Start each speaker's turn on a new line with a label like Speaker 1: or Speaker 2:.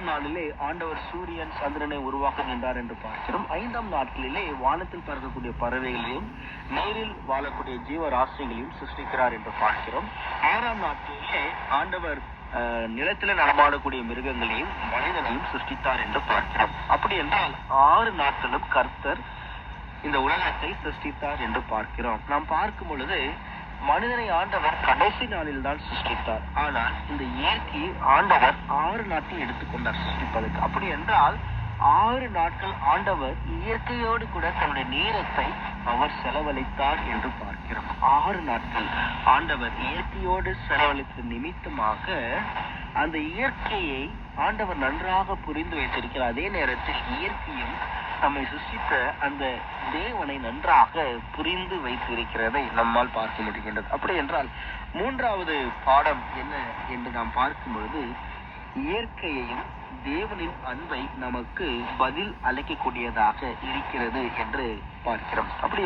Speaker 1: நாளிலே ஆண்டவர் சூரியன் சந்திரனை உருவாக்குகின்றார் என்று பார்க்கிறோம். 5ஆம் நாட்களிலே வானத்தில் பறக்கக்கூடிய பறவைகளையும் நீரில் வாழக்கூடிய ஜீவராசிகளையும் சிருஷ்டிக்கிறார் என்று பார்க்கிறோம். 6ஆம் நாட்களிலே ஆண்டவர் நிலத்தில நடமாடக்கூடிய மிருகங்களையும் மனிதனையும் சிருஷ்டித்தார் என்று பார்க்கிறோம். அப்படி என்றால் 6 நாட்களும் கர்த்தர் இந்த உலகத்தை சிருஷ்டித்தார் என்று பார்க்கிறோம். நாம் பார்க்கும் பொழுது மனிதனை ஆண்டவர் கடைசி நாளில் தான் சிருஷ்டித்தார். ஆனால் இந்த இயற்கையை ஆண்டவர் 6 நாட்கள் எடுத்துக்கொண்டார் சிருஷ்டிப்பதற்கு. அப்படி என்றால் 6 நாட்கள் ஆண்டவர் இயற்கையோடு கூட தன்னுடைய நேரத்தை அவர் செலவழித்தார் என்று பார்க்கிறோம். 6 நாட்கள் ஆண்டவர் இயற்கையோடு செலவழித்த நிமித்தமாக அந்த இயற்கையை ஆண்டவர் நன்றாக புரிந்து வைத்திருக்கிறார். அதே நேரத்தில் இயற்கையும் நம்மை சிருஷ்டித்த அந்த தேவனை நன்றாக புரிந்து வைத்திருக்கிறதை நம்மால் பார்க்க முடிகின்றது. அப்படி என்றால் 3வது பாடம் என்ன என்று நாம் பார்க்கும் பொழுது இயற்கையையும் தேவனின் அன்பை நமக்கு பதில் அளிக்கக்கூடியதாக இருக்கிறது என்று பார்க்கிறோம். அப்படி